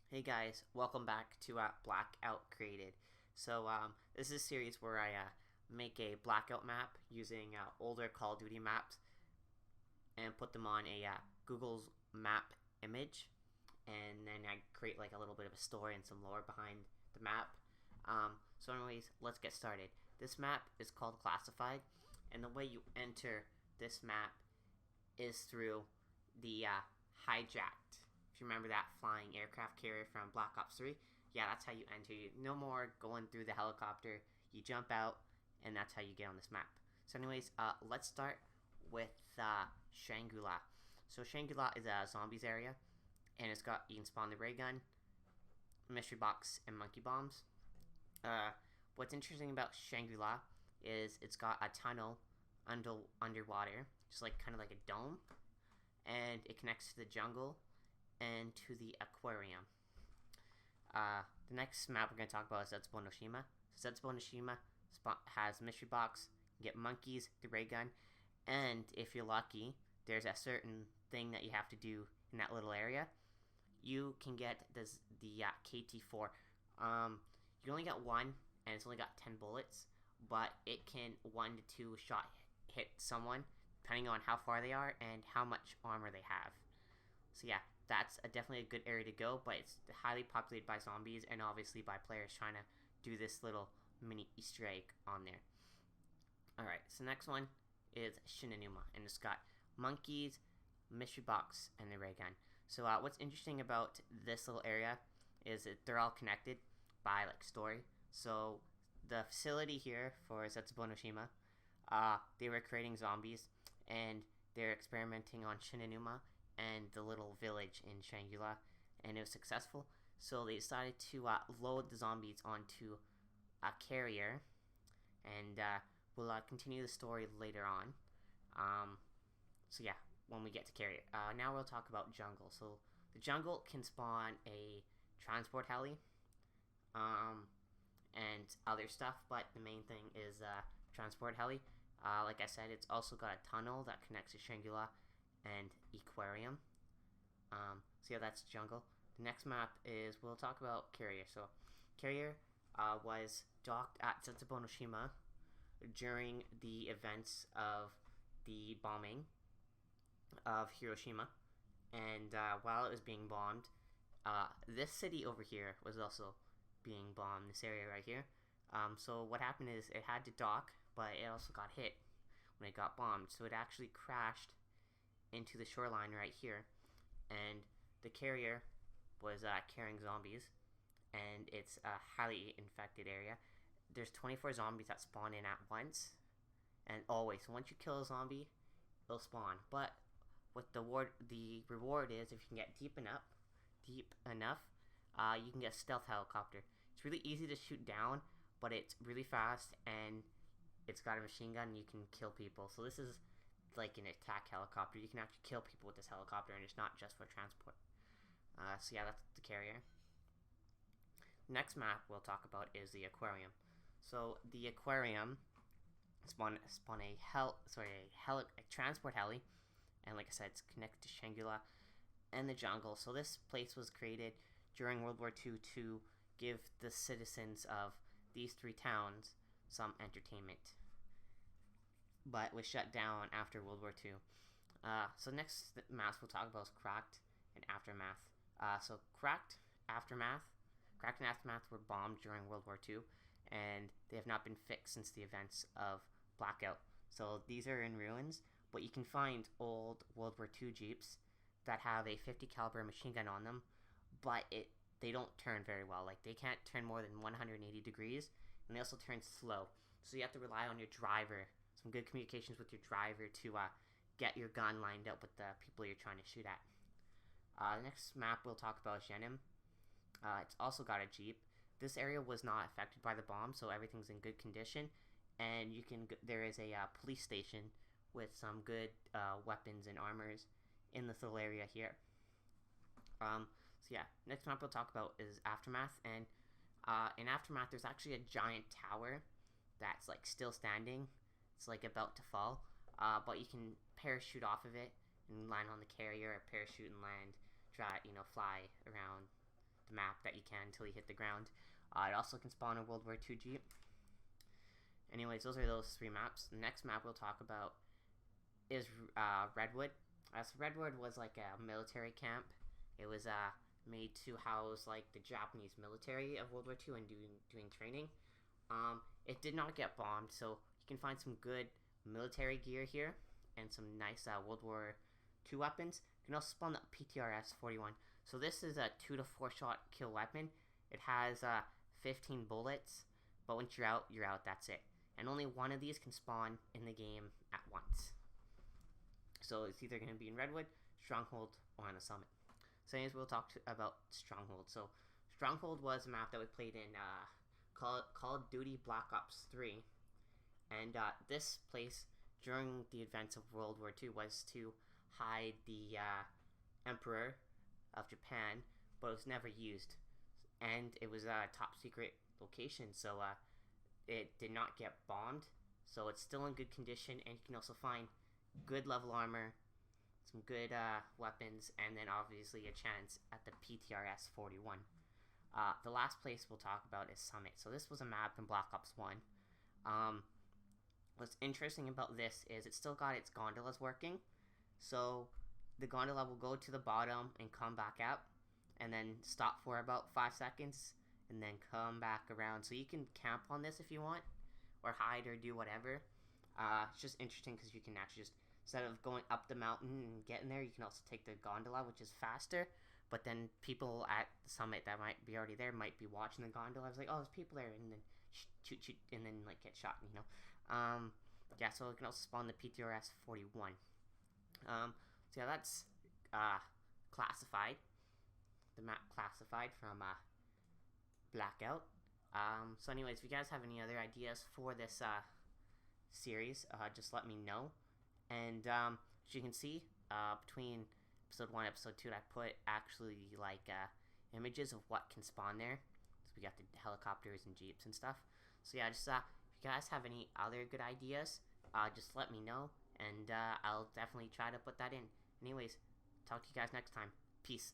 Hey guys, welcome back to Blackout Created. This is a series where I make a blackout map using older Call of Duty maps and put them on a Google's map image, and then I create like a little bit of a story and some lore behind the map. Anyways, let's get started. This map is called Classified, and the way you enter this map is through the hijacked. If you remember that flying aircraft carrier from Black Ops 3, yeah, that's how you enter. No more going through the helicopter. You jump out, and that's how you get on this map. Let's start with Shangri-La. So Shangri-La is a zombies area, and you can spawn the ray gun, mystery box, and monkey bombs. What's interesting about Shangri-La is it's got a tunnel underwater, just like kind of like a dome, and it connects to the jungle and to the aquarium. The next map we're going to talk about is Zetsubo no Shima. So Zetsubo no Shima has mystery box, you get monkeys, the ray gun, and if you're lucky, there's a certain thing that you have to do in that little area. You can get the KT4. You only got one, and it's only got 10 bullets, but it can 1 to 2 shot hit someone, depending on how far they are and how much armor they have. So yeah, that's definitely a good area to go, but it's highly populated by zombies and obviously by players trying to do this little mini Easter egg on there. Alright, so next one is Shinanuma, and it's got monkeys, mystery box, and the ray gun. So what's interesting about this little area is that they're all connected by like story. So the facility here for Zetsubo no Shima, they were creating zombies, and they're experimenting on Shinanuma and the little village in Shangri-La, and it was successful. So they decided to load the zombies onto a carrier, and we'll continue the story later on. When we get to carrier. Now we'll talk about jungle. So the jungle can spawn a transport heli, and other stuff, but the main thing is transport heli. Like I said, it's also got a tunnel that connects to Shangri-La and aquarium. That's jungle. The next map is we'll talk about carrier. So carrier was docked at Zetsubo no Shima during the events of the bombing of Hiroshima, and while it was being bombed, this city over here was also being bombed. This area right here. So what happened is it had to dock, but it also got hit when it got bombed. So it actually crashed into the shoreline right here, and the carrier was carrying zombies, and it's a highly infected area. There's 24 zombies that spawn in at once, and always. So once you kill a zombie, it'll spawn. But what the reward is, if you can get deep enough, you can get a stealth helicopter. It's really easy to shoot down, but it's really fast, and it's got a machine gun, and you can kill people. So this is like an attack helicopter. You can actually kill people with this helicopter, and it's not just for transport. That's the carrier. Next map we'll talk about is the aquarium. So the aquarium spawn a transport heli, and like I said, it's connected to Shangri-La and the jungle. So this place was created during World War II to give the citizens of these 3 towns some entertainment, but was shut down after World War II. Next maps we'll talk about is Cracked and Aftermath. Cracked and Aftermath were bombed during World War II, and they have not been fixed since the events of Blackout. So these are in ruins, but you can find old World War II Jeeps that have a 50 caliber machine gun on them, but they don't turn very well. Like, they can't turn more than 180 degrees, and they also turn slow. So you have to rely on your driver, some good communications with your driver to get your gun lined up with the people you're trying to shoot at. The next map we'll talk about is Jenim. It's also got a Jeep. This area was not affected by the bomb, so everything's in good condition, and there is a police station with some good weapons and armors in this little area here. Next map we'll talk about is Aftermath, and in Aftermath there's actually a giant tower that's like still standing. It's like about to fall, but you can parachute off of it and land on the carrier, or parachute and land, fly around the map that you can until you hit the ground. It also can spawn a World War II Jeep. Anyways, those are those 3 maps. The next map we'll talk about is Redwood. So Redwood was like a military camp. It was made to house like the Japanese military of World War II and doing training. It did not get bombed, so you can find some good military gear here and some nice World War II weapons. You can also spawn the PTRS-41. So this is a 2 to 4 shot kill weapon. It has 15 bullets, but once you're out, that's it. And only one of these can spawn in the game at once. So it's either going to be in Redwood, Stronghold, or on the Summit. So anyways, we'll talk about Stronghold. So Stronghold was a map that we played in Call of Duty Black Ops 3. And this place, during the events of World War II, was to hide the Emperor of Japan, but it was never used. And it was a top secret location, so it did not get bombed. So it's still in good condition, and you can also find good level armor, some good weapons, and then obviously a chance at the PTRS-41. The last place we'll talk about is Summit. So this was a map in Black Ops 1. What's interesting about this is it's still got its gondolas working. So the gondola will go to the bottom and come back out, and then stop for about 5 seconds, and then come back around. So you can camp on this if you want, or hide, or do whatever. It's just interesting because you can actually just, instead of going up the mountain and getting there, you can also take the gondola, which is faster. But then people at the summit that might be already there might be watching the gondola. I was like, oh, there's people there, and then shoot, and then like get shot, you know. Yeah, so you can also spawn the PTRS-41. So yeah, that's classified. The map classified from Blackout. So anyways, if you guys have any other ideas for this series, just let me know. And as you can see, between episode 1 and episode 2, I put actually like images of what can spawn there. So we got the helicopters and jeeps and stuff. So yeah, just if you guys have any other good ideas, just let me know, and I'll definitely try to put that in. Anyways, talk to you guys next time. Peace.